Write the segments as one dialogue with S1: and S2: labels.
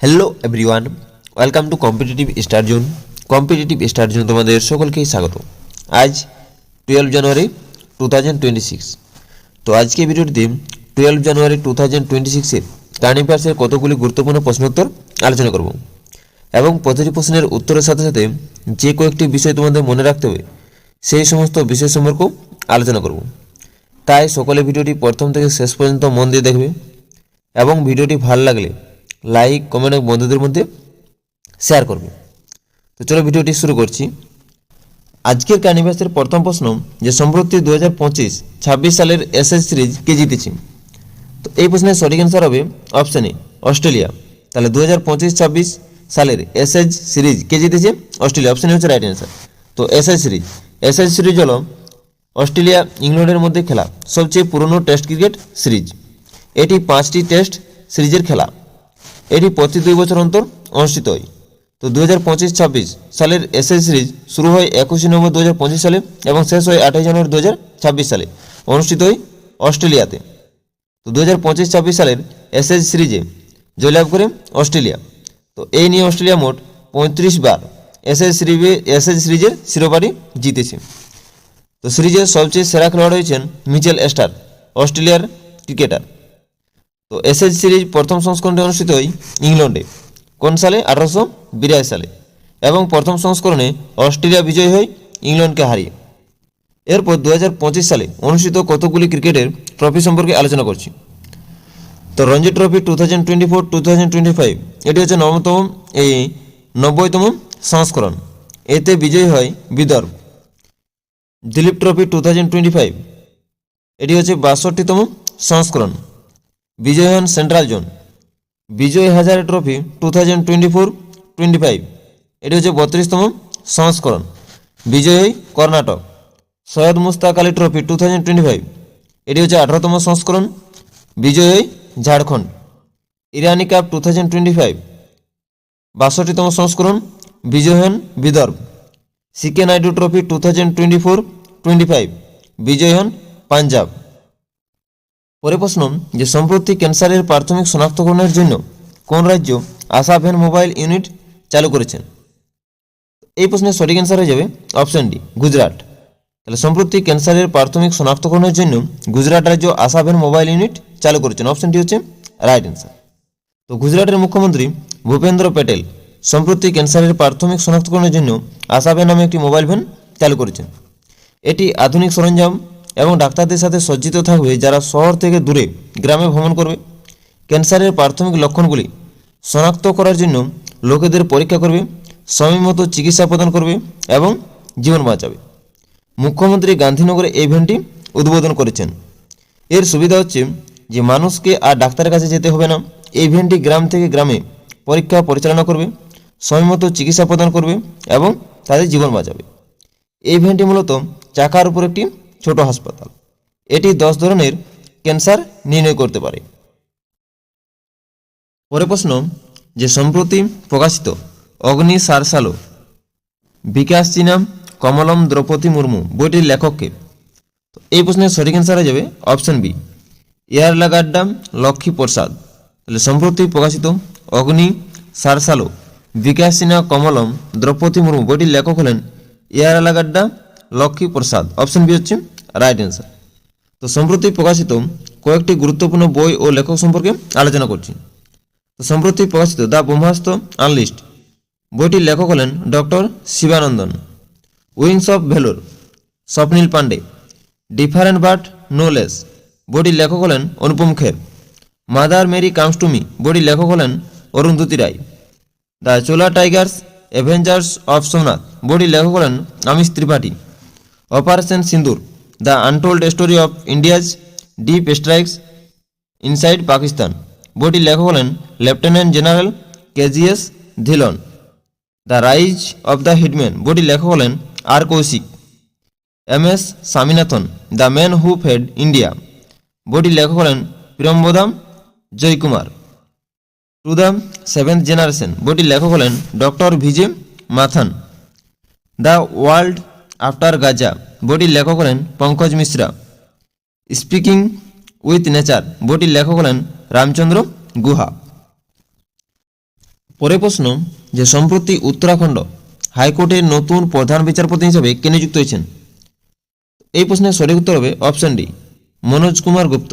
S1: Hello everyone, welcome to competitive star zone. Competitive star zone তোমাদের সকলকেই স্বাগত। আজ 12 জানুয়ারি 2026। তো আজকে ভিডিওটিতে 12 জানুয়ারি 2026-এর কারেন্ট অ্যাফেয়ার্সের কতগুলি গুরুত্বপূর্ণ প্রশ্নোত্তর আলোচনা করব এবং প্রতিটি প্রশ্নের উত্তরের সাথে সাথে যে কয়েকটি বিষয় তোমাদের মনে রাখতে হবে সেই সমস্ত বিষয় সম্পর্কেও আলোচনা করব। তাই সকলে ভিডিওটি প্রথম থেকে শেষ পর্যন্ত মন দিয়ে দেখবে এবং ভিডিওটি ভালো লাগলে লাইক কমেন্ট এবং বন্ধুদের মধ্যে শেয়ার করবে। তো চলো ভিডিওটি শুরু করছি। আজকের কারেন্ট অ্যাফেয়ার্সের প্রথম প্রশ্ন, যে সম্প্রতি 2025-26 সালের এসএস সিরিজ কে জিতেছে? তো এই প্রশ্নের সঠিক অ্যান্সার হবে অপশন এ, অস্ট্রেলিয়া। তাহলে 2025-26 সালের এসএস সিরিজ কে জিতেছে? অস্ট্রেলিয়া। অপশন এ হচ্ছে রাইট অ্যান্সার। তো এসএস সিরিজ হলো অস্ট্রেলিয়া ইংল্যান্ডের মধ্যে খেলা সবচেয়ে পুরনো টেস্ট ক্রিকেট সিরিজ। এটি 5টি টেস্ট সিরিজের খেলা। এটি প্রতি 2 বছর অন্তর অনুষ্ঠিত হয়। তো 2025-26 সালের এসএস সিরিজ শুরু হয় 21 নভেম্বর 2025 সালে এবং শেষ হয় 28 জানুয়ারি 2026 সালে। অনুষ্ঠিত হয় অস্ট্রেলিয়াতে। তো 2025-26 সালের এসএস সিরিজে জয়লাভ করে অস্ট্রেলিয়া। তো এই নিয়ে অস্ট্রেলিয়া মোট 35 বার এসএস সিরিজের শিরোপাটি জিতেছে। তো সিরিজের সবচেয়ে সেরা খেলোয়াড় হয়েছেন মিচেল স্টার, অস্ট্রেলিয়ার ক্রিকেটার। তো এসএস সিরিজ প্রথম সংস্করণটি অনুষ্ঠিত হয় ইংল্যান্ডে। কোন সালে? 1882 সালে। এবং প্রথম সংস্করণে অস্ট্রেলিয়া বিজয়ী হয় ইংল্যান্ডকে হারিয়ে। এরপর 2025 সালে অনুষ্ঠিত কতগুলি ক্রিকেটের ট্রফি সম্পর্কে আলোচনা করছি। তো রঞ্জি ট্রফি 2024-2025 এটি হচ্ছে 90তম সংস্করণ। এতে বিজয়ী হয় বিদর্ভ। দিলীপ ট্রফি 2025 এটি হচ্ছে 62তম সংস্করণ। বিজয় হন central zone. Vijay Hazare trophy 2024-25 এটি হচ্ছে 32তম সংস্করণ। বিজয় হয় কর্ণাটক। সৈয়দ মুস্তাক আলী ট্রফি 2025 এটি হচ্ছে 18তম সংস্করণ। বিজয় হয় ঝাড়খণ্ড। ইরানি কাপ 2025 62তম সংস্করণ। বিজয় হন বিদর্ভ। সিকে নাইডু ট্রফি 2024-25 বিজয় হন পাঞ্জাব। পরে প্রশ্ন, যে সম্প্রতি ক্যান্সারের প্রাথমিক শনাক্তকরণের জন্য কোন রাজ্য আশা ভ্যান মোবাইল ইউনিট চালু করেছেন? এই প্রশ্নের সঠিক অ্যান্সার হয়ে যাবে অপশন ডি, গুজরাট। তাহলে সম্প্রতি ক্যান্সারের প্রাথমিক শনাক্তকরণের জন্য গুজরাট রাজ্য আশা ভ্যান মোবাইল ইউনিট চালু করেছেন। অপশনটি হচ্ছে রাইট অ্যান্সার। তো গুজরাটের মুখ্যমন্ত্রী ভূপেন্দ্র প্যাটেল সম্প্রতি ক্যান্সারের প্রাথমিক শনাক্তকরণের জন্য আশা ভ্যান নামে একটি মোবাইল ভ্যান চালু করেছেন। এটি আধুনিক সরঞ্জাম এবং ডাক্তারদের সাথে সজ্জিত থাকবে, যারা শহর থেকে দূরে গ্রামে ভ্রমণ করবে। ক্যান্সারের প্রাথমিক লক্ষণগুলি শনাক্ত করার জন্য লোকেদের পরীক্ষা করবে, সময়মতো চিকিৎসা প্রদান করবে এবং জীবন বাঁচাবে। মুখ্যমন্ত্রী গান্ধীনগরে এই ভ্যানটি উদ্বোধন করেছেন। এর সুবিধা হচ্ছে যে মানুষকে আর ডাক্তারের কাছে যেতে হবে না। এই ভ্যানটি গ্রাম থেকে গ্রামে পরীক্ষা পরিচালনা করবে, সময়মতো চিকিৎসা প্রদান করবে এবং তাদের জীবন বাঁচাবে। এই ভ্যানটি মূলত চাকার উপর একটি ছোট হাসপাতাল। এটি 10 ধরনের ক্যান্সার নির্ণয় করতে পারে। পরে প্রশ্ন, যে সম্প্রতি প্রকাশিত অগ্নি সারসালো বিকাশ চিনাম কমলম দ্রৌপদী মুর্মু বইটির লেখককে? এই প্রশ্নের সঠিক অ্যান্সার হয়ে যাবে অপশন বি, ইয়ারলাগাড্ডা লক্ষ্মী প্রসাদ। তাহলে সম্প্রতি প্রকাশিত অগ্নি সারসালো বিকাশ চিনা কমলম দ্রৌপদী মুর্মু বইটির লেখক হলেন ইয়ারলাগাড্ডা লক্ষ্মী প্রসাদ। অপশন বি হচ্ছে রাইট অ্যান্সার। তো সম্প্রতি প্রকাশিত কয়েকটি গুরুত্বপূর্ণ বই ও লেখক সম্পর্কে আলোচনা করছি। তো সম্প্রতি প্রকাশিত দ্য ব্রহ্মাস্ত্র আনলিস্ট বইটির লেখক হলেন doctor Shivanandan. Wings of Vellore Swapnil Pandey. Different but no less বইটির লেখক হলেন Anupam Kher. Mother Mary comes to me বইটির লেখক হলেন Arundhati Roy. The Chola tigers avengers of Somnath বইটির লেখক হলেন Amish Tripathi. Operation Sindoor the untold story of India's deep strikes inside Pakistan বইটির লেখক হলেন lieutenant general KGS Dhillon. The rise of the hitman বইটির লেখক হলেন R Kaushik. M S. Swaminathan the man who fed India বইটির লেখক হলেন Priyambada Jayakumar. To the seventh generation বইটির লেখক হলেন doctor V J Mathan. The world after Gaza বইটির লেখক হলেন Pankaj Mishra. Speaking with nature বইটির লেখক হলেন রামচন্দ্র গুহা। পরে প্রশ্ন যে সম্প্রতি উত্তরাখণ্ড হাইকোর্টের নতুন প্রধান বিচারপতি হিসেবে কে নিযুক্ত হয়েছেন? এই প্রশ্নের সঠিক উত্তর হবে অপশন ডি, মনোজ কুমার গুপ্ত।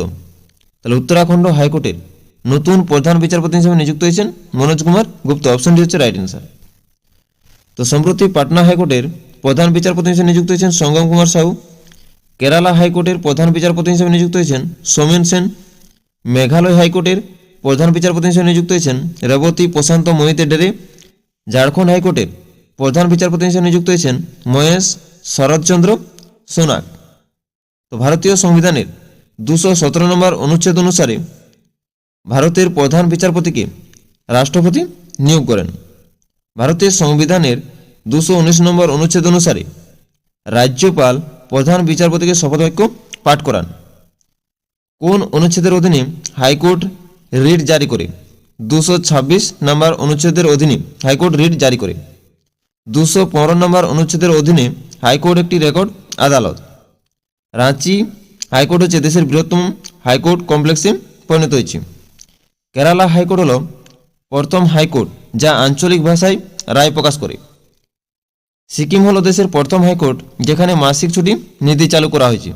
S1: তাহলে উত্তরাখণ্ড হাইকোর্টের নতুন প্রধান বিচারপতি হিসেবে নিযুক্ত হয়েছেন মনোজ কুমার গুপ্ত। অপশন ডি হচ্ছে রাইট অ্যান্সার। তো সম্প্রতি পাটনা হাইকোর্টের প্রধান বিচারপতি হিসেবে নিযুক্ত হয়েছেন সঙ্গম কুমার সাহু। কেরালা হাইকোর্টের প্রধান বিচারপতি হিসেবে নিযুক্ত হয়েছেন সৌমেন সেন। মেঘালয় হাইকোর্টের প্রধান বিচারপতি হিসেবে নিযুক্ত হয়েছেন রেবতী প্রশান্ত মোহিতে ডেরে। ঝাড়খণ্ড হাইকোর্টের প্রধান বিচারপতি হিসেবে নিযুক্ত হয়েছেন মহেশ শরৎচন্দ্র সোনাক। তো ভারতীয় সংবিধানের 217 নম্বর অনুচ্ছেদ অনুসারে ভারতের প্রধান বিচারপতিকে রাষ্ট্রপতি নিয়োগ করেন। ভারতের সংবিধানের 219 নম্বর অনুচ্ছেদ অনুসারে রাজ্যপাল প্রধান বিচারপতিকে শপথবাক্য পাঠ করান। কোন অনুচ্ছেদের অধীনে হাইকোর্ট রিট জারি করে? 226 নম্বর অনুচ্ছেদের অধীনে হাইকোর্ট রিট জারি করে। 215 নম্বর অনুচ্ছেদের অধীনে হাইকোর্ট একটি রেকর্ড আদালত। রাঁচি হাইকোর্ট হচ্ছে দেশের বৃহত্তম হাইকোর্ট কমপ্লেক্সে পরিণত হয়েছে। কেরালা হাইকোর্ট হল প্রথম হাইকোর্ট যা আঞ্চলিক ভাষায় রায় প্রকাশ করে। সিকিম হল দেশের প্রথম হাইকোর্ট যেখানে মাসিক ছুটি নীতি চালু করা হয়েছে।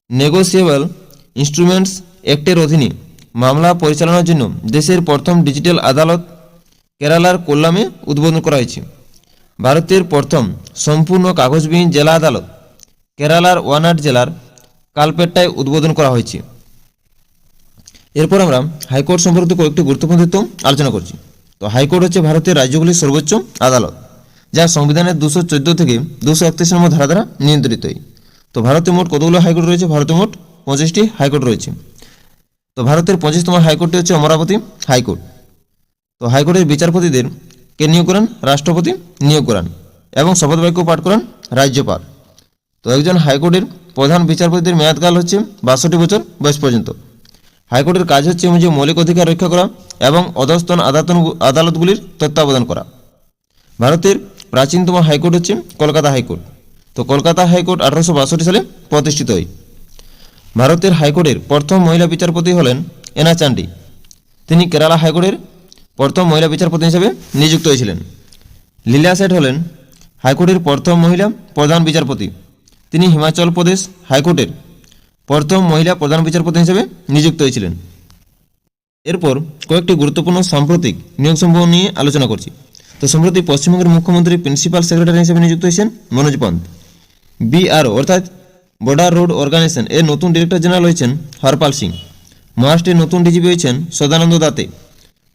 S1: নেগোসিয়েবল ইনস্ট্রুমেন্টস অ্যাক্টের অধীনে মামলা পরিচালনার জন্য দেশের প্রথম ডিজিটাল আদালত কেরালার কোল্লামে উদ্বোধন করা হয়েছে। ভারতের প্রথম সম্পূর্ণ কাগজবিহীন জেলা আদালত কেরালার ওয়ানাড জেলার কালপেট্টায় উদ্বোধন করা হয়েছে। এরপর আমরা হাইকোর্ট সম্পর্কিত কয়েকটি গুরুত্বপূর্ণ তথ্য আলোচনা করছি। তো হাইকোর্ট হচ্ছে ভারতের রাজ্যগুলির সর্বোচ্চ আদালত, যা সংবিধানের 214 থেকে 231 নম্বর ধারা দ্বারা নিয়ন্ত্রিত। তো ভারতে মোট কতগুলো হাইকোর্ট রয়েছে? ভারতে মোট 25টি হাইকোর্ট রয়েছে। তো ভারতের 25তম হাইকোর্টটি হচ্ছে অমরাবতী হাইকোর্ট। তো হাইকোর্টের বিচারপতিদের কে নিয়োগ করেন? রাষ্ট্রপতি নিয়োগ করেন এবং শপথবাক্য পাঠ করেন রাজ্যপাল। তো একজন হাইকোর্টের প্রধান বিচারপতিদের মেয়াদকাল হচ্ছে 62 বছর বয়স পর্যন্ত। হাইকোর্টের কাজ হচ্ছে যে মৌলিক অধিকার রক্ষা করা এবং অধস্তন আদালতগুলির তত্ত্বাবধান করা। ভারতের প্রাচীনতম হাইকোর্ট হচ্ছে কলকাতা হাইকোর্ট। তো কলকাতা হাইকোর্ট 1862 সালে প্রতিষ্ঠিত হয়। ভারতের হাইকোর্টের প্রথম মহিলা বিচারপতি হলেন এনা চান্ডি। তিনি কেরালা হাইকোর্টের প্রথম মহিলা বিচারপতি হিসেবে নিযুক্ত হয়েছিলেন। লীলা সেঠ হলেন হাইকোর্টের প্রথম মহিলা প্রধান বিচারপতি। তিনি হিমাচল প্রদেশ হাইকোর্টের প্রথম মহিলা প্রধান বিচারপতি হিসেবে নিযুক্ত হয়েছিলেন। এরপর কয়েকটি গুরুত্বপূর্ণ সাম্প্রতিক নিয়োগ সম্ভব নিয়ে আলোচনা করছি। তো সম্প্রতি পশ্চিমবঙ্গের মুখ্যমন্ত্রী প্রিন্সিপাল সেক্রেটারি হিসেবে নিযুক্ত হয়েছেন মনোজ পন্ত। বিআরও অর্থাৎ বর্ডার রোড অর্গানাইজেশন এর নতুন ডিরেক্টর জেনারেল হয়েছেন হরপাল সিং। মহারাষ্ট্রের নতুন ডিজিপি হয়েছেন সদানন্দ দাতে।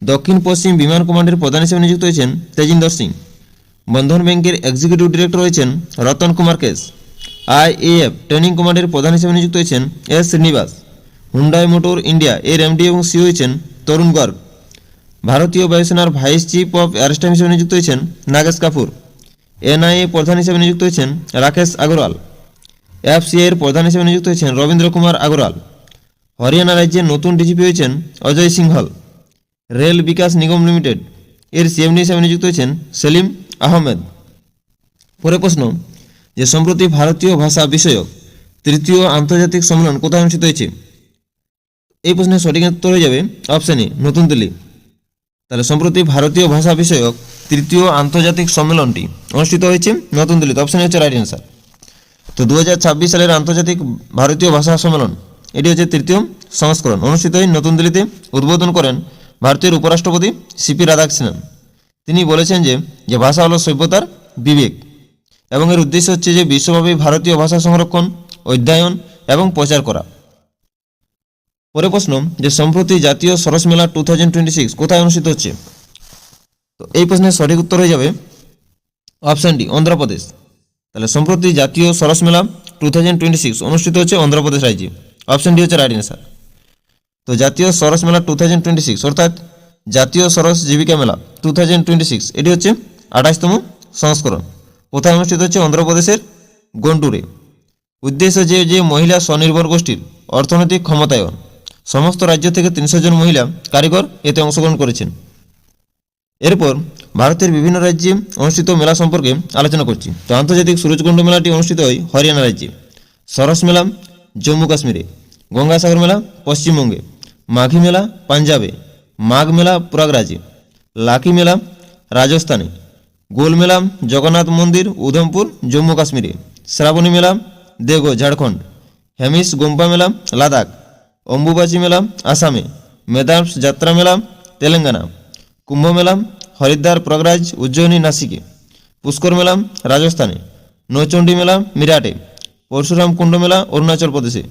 S1: দক্ষিণ পশ্চিম বিমান কমান্ডের প্রধান হিসেবে নিযুক্ত হয়েছেন তেজিন্দর সিং। বন্ধন ব্যাংকের এক্সিকিউটিভ ডিরেক্টর হয়েছেন রতন কুমার কেশ। আইএএফ ট্রেনিং কমান্ডের প্রধান হিসেবে নিযুক্ত হয়েছেন S Srinivas. Hyundai motor India এর এমডি এবং সিও হয়েছেন তরুণ গর্গ। ভারতীয় বায়ুসেনার vice chief of air staff হিসেবে নিযুক্ত হয়েছেন নাগেশ কাপুর। এনআইএ প্রধান হিসেবে নিযুক্ত হয়েছেন রাকেশ আগরওয়াল। এফসিআই এর প্রধান হিসেবে নিযুক্ত হয়েছেন রবীন্দ্র কুমার আগরওয়াল। হরিয়ানা রাজ্যের নতুন ডিজিপি হয়েছেন অজয় সিংহল। রেল বিকাশ নিগম লিমিটেড এর সিএমডি হিসেবে নিযুক্ত হয়েছেন সেলিম আহমেদ। পরে প্রশ্ন যে সম্প্রতি ভারতীয় ভাষা বিষয়ক তৃতীয় আন্তর্জাতিক সম্মেলন কোথায় অনুষ্ঠিত হয়েছে? এই প্রশ্নের সঠিক উত্তর হয়ে যাবে অপশন এ, নতুন দিল্লি। তাহলে সম্প্রতি ভারতীয় ভাষা বিষয়ক তৃতীয় আন্তর্জাতিক সম্মেলনটি অনুষ্ঠিত হয়েছে নতুন দিল্লিতে। অপশন হচ্ছে রাইট অ্যান্সার। তো 2026 সালের আন্তর্জাতিক ভারতীয় ভাষা সম্মেলন এটি হচ্ছে তৃতীয় সংস্করণ, অনুষ্ঠিত হয় নতুন দিল্লিতে। উদ্বোধন করেন ভারতের উপরাষ্ট্রপতি সিপি রাধাকৃষ্ণন। তিনি বলেছেন যে ভাষা হলো সভ্যতার বিবেক এবং এর উদ্দেশ্য হচ্ছে যে বিশ্বব্যাপী ভারতীয় ভাষা সংরক্ষণ, অধ্যয়ন এবং প্রচার করা। পরে প্রশ্ন যে সম্প্রতি জাতীয় সরস মেলা 2026 কোথায় অনুষ্ঠিত হচ্ছে? তো এই প্রশ্নের সঠিক উত্তর হয়ে যাবে অপশন ডি, অন্ধ্রপ্রদেশ। তাহলে সম্প্রতি জাতীয় সরস মেলা 2026 অনুষ্ঠিত হচ্ছে অন্ধ্রপ্রদেশ রাজ্যে। অপশন ডি হচ্ছে রাইট অ্যান্সার। তো জাতীয় সরস মেলা 2026 অর্থাৎ জাতীয় সরস জীবিকা মেলা 2026 এটি হচ্ছে 28তম সংস্করণ। কোথায় অনুষ্ঠিত হচ্ছে? অন্ধ্রপ্রদেশের গুন্টুরে। উদ্দেশ্য যে মহিলা স্বনির্ভর গোষ্ঠীর অর্থনৈতিক ক্ষমতায়ন। সমস্ত রাজ্য থেকে 300 জন মহিলা কারিগর এতে অংশগ্রহণ করেছেন। এরপর ভারতের বিভিন্ন রাজ্যে অনুষ্ঠিত মেলা সম্পর্কে আলোচনা করছি। তো আন্তর্জাতিক সূরজকুণ্ড মেলাটি অনুষ্ঠিত হয় হরিয়ানা রাজ্যে। সরস মেলা জম্মু কাশ্মীরে। গঙ্গাসাগর মেলা পশ্চিমবঙ্গে। মাঘী মেলা পাঞ্জাবে। মাঘ মেলা প্রয়াগরাজে।
S2: লাকি মেলা রাজস্থানে, গোল মেলা জগন্নাথ মন্দির উধমপুর জম্মু কাশ্মীরে, শ্রাবণী মেলা দেগো ঝাড়খণ্ড, হেমিস গোম্পা মেলা লাদাখ, অম্বুবাচী মেলা আসামে, মেদার্স যাত্রা মেলা তেলেঙ্গানা, কুম্ভ মেলা হরিদ্বার প্রয়াগরাজ উজ্জয়িনী নাসিকে, পুষ্কর মেলা রাজস্থানে, নৌচণ্ডী মেলা মিরাটে, পরশুরাম কুণ্ড মেলা অরুণাচল প্রদেশে,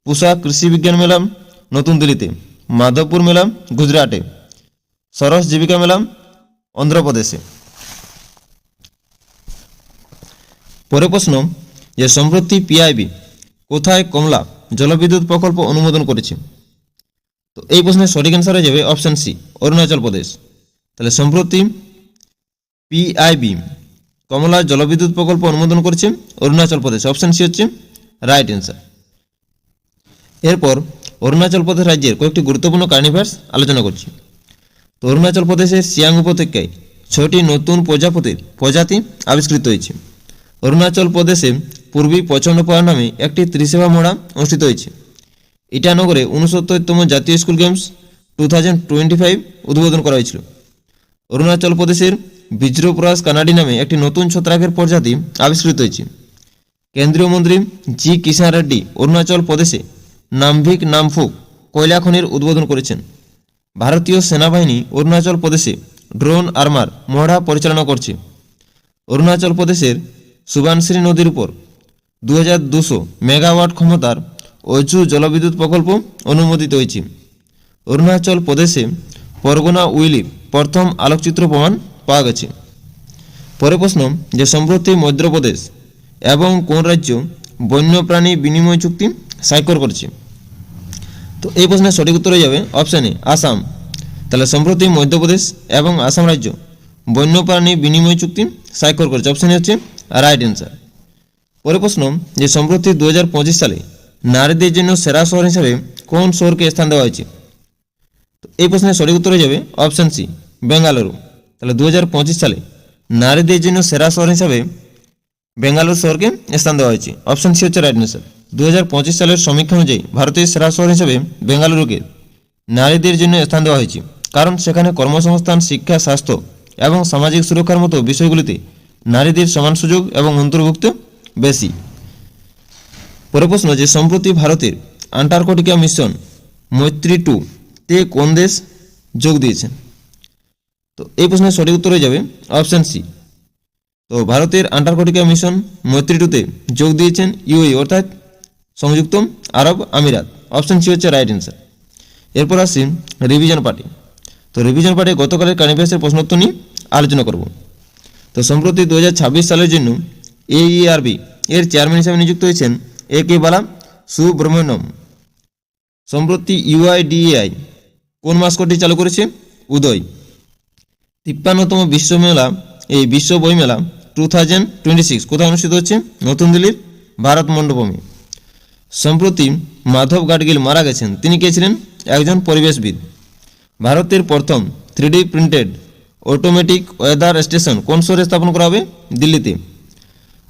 S2: পুষা কৃষি বিজ্ঞান মেলা নতুন দিল্লিতে, মাধবপুর মেলা গুজরাটে, সরস জীবিকা মেলা অন্ধ্রপ্রদেশে। পরে প্রশ্ন যে সম্প্রতি পিআইবি কোথায় কমলা জলবিদ্যুৎ প্রকল্প অনুমোদন করেছে? তো এই প্রশ্নের সঠিক অ্যান্সার হয়ে যাবে অপশন সি অরুণাচল প্রদেশ। তাহলে সম্প্রতি পিআইবি কমলা জলবিদ্যুৎ প্রকল্প অনুমোদন করেছে অরুণাচল প্রদেশ, অপশন সি হচ্ছে রাইট অ্যান্সার। এরপর অরুণাচল প্রদেশ রাজ্যের কয়েকটি গুরুত্বপূর্ণ কারেন্ট অ্যাফেয়ার্স আলোচনা করছি। তো অরুণাচল প্রদেশের সিয়াং উপত্যকায় 6টি নতুন প্রজাতি আবিষ্কৃত হয়েছে। অরুণাচল প্রদেশে পূর্বী প্রচণ্ড পাহাড় নামে একটি ত্রিসেবা মোড়া অনুষ্ঠিত হয়েছে। ইটানগরে 69তম জাতীয় স্কুল গেমস 2025 উদ্বোধন করা হয়েছিল। অরুণাচল প্রদেশের বিজ্রপ্রাস কানাডি নামে একটি নতুন ছত্রাকের প্রজাতি আবিষ্কৃত হয়েছে। কেন্দ্রীয় মন্ত্রী জি কিষাণ রেড্ডি অরুণাচল প্রদেশে নামভিক নামফুক কয়লা খনির উদ্বোধন করেছেন। ভারতীয় সেনাবাহিনী অরুণাচল প্রদেশে ড্রোন আর্মার মহড়া পরিচালনা করছে। অরুণাচল প্রদেশের সুবানশ্রী নদীর উপর 2200 মেগাওয়াট ক্ষমতার অজু জলবিদ্যুৎ প্রকল্প অনুমোদিত হয়েছে। অরুণাচল প্রদেশে পরগনা উইলি প্রথম আলোকচিত্র প্রমাণ পাওয়া গেছে। পরে প্রশ্ন যে সম্প্রতি মধ্যপ্রদেশ এবং কোন রাজ্য বন্যপ্রাণী বিনিময় চুক্তি স্বাক্ষর করেছে? তো এই প্রশ্নের সঠিক উত্তর হয়ে যাবে অপশন এ আসাম। তাহলে সম্প্রতি মধ্যপ্রদেশ এবং আসাম রাজ্য বন্যপ্রাণী বিনিময় চুক্তি স্বাক্ষর করেছে, অপশন এ হচ্ছে রাইট অ্যান্সার। পরে প্রশ্ন যে সম্প্রতি 2025 সালে নারীদের জন্য সেরা শহর হিসাবে কোন শহরকে স্থান দেওয়া হয়েছে? তো এই প্রশ্নের সঠিক উত্তর হয়ে যাবে অপশন সি বেঙ্গালুরু। তাহলে 2025 সালে নারীদের জন্য সেরা শহর হিসাবে বেঙ্গালুরু শহরকে স্থান দেওয়া হয়েছে, অপশন সি হচ্ছে রাইট অ্যান্সার। 2025 সালের সমীক্ষা অনুযায়ী ভারতের সেরা শহর হিসাবে বেঙ্গালুরুকে নারীদের জন্য স্থান দেওয়া হয়েছে, কারণ সেখানে কর্মসংস্থান, শিক্ষা, স্বাস্থ্য এবং সামাজিক সুরক্ষার মতো বিষয়গুলিতে নারীদের সমান সুযোগ এবং অন্তর্ভুক্ত বেশি। পরে প্রশ্ন যে সম্প্রতি ভারতের আন্টার্কটিকা মিশন মৈত্রী 2 তে কোন দেশ যোগ দিয়েছেন? তো এই প্রশ্নের সঠিক উত্তর হয়ে যাবে অপশন সি। তো ভারতের আন্টার্কটিকা মিশন মৈত্রী 2 তে যোগ দিয়েছেন ইউএই অর্থাৎ সংযুক্ত আরব আমিরাত, অপশন সি হচ্ছে রাইট অ্যান্সার। এরপর আসি রিভিশন পার্টি। তো রিভিশন পার্টি গতকালের কারেন্ট অ্যাফেয়ার্সের প্রশ্নোত্তর নিয়ে আলোচনা করব। তো সম্প্রতি 2026 সালের জন্য AERB এর চেয়ারম্যান হিসেবে নিযুক্ত হয়েছেন A.K. বালা সুব্রমণ্যম। সম্প্রতি UIDAI কোন মাস্কটটি চালু করেছে? উদয়। 53তম বিশ্ব বইমেলা 2026 কোথায় অনুষ্ঠিত হচ্ছে? নতুন দিল্লির ভারত মণ্ডপমে। সম্প্রতি মাধব গাডগিল মারা গেছেন, তিনি কে ছিলেন? একজন পরিবেশবিদ। ভারতের প্রথম 3D printed automatic weather station কোন শহরে স্থাপন করা হবে? দিল্লিতে।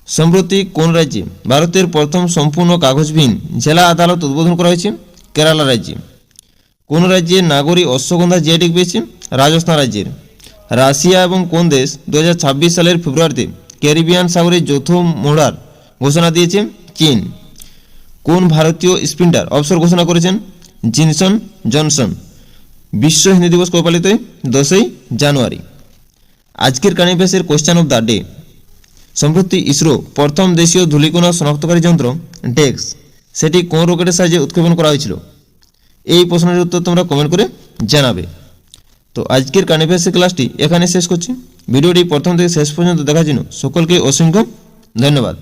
S2: সম্প্রতি কোন রাজ্যে ভারতের প্রথম সম্পূর্ণ কাগজবিহীন জেলা আদালত উদ্বোধন করা হয়েছে? কেরালা রাজ্যে। কোন রাজ্যের নাগরিক অশ্বগন্ধা জিআই পেয়েছে? রাজস্থান রাজ্যের। রাশিয়া এবং কোন দেশ 2026 সালের ফেব্রুয়ারিতে ক্যারিবিয়ান সাগরে যৌথ মহড়ার ঘোষণা দিয়েছে? চীন। কোন ভারতীয় স্প্রিন্টার অবসর ঘোষণা করেছেন? জিনসন জনসন। বিশ্ব হিন্দি দিবস কবে পালিত হয়? 10ই জানুয়ারি। আজকের কারেন্ট অ্যাফেয়ার্সের কোশ্চেন অফ দ্য ডে। সম্প্রতি ইসরো প্রথম দেশীয় ধূলিকণা শনাক্তকারী যন্ত্র ডেক্স সেটি কোন রকেটের সাহায্যে উৎক্ষেপণ করা হয়েছিল? এই প্রশ্নের উত্তর তোমরা কমেন্ট করে জানাবে। তো আজকের কারেন্ট অ্যাফেয়ার্সের ক্লাসটি এখানে শেষ করছি। ভিডিওটি প্রথম থেকে শেষ পর্যন্ত দেখার জন্য সকলকে অসংখ্য ধন্যবাদ।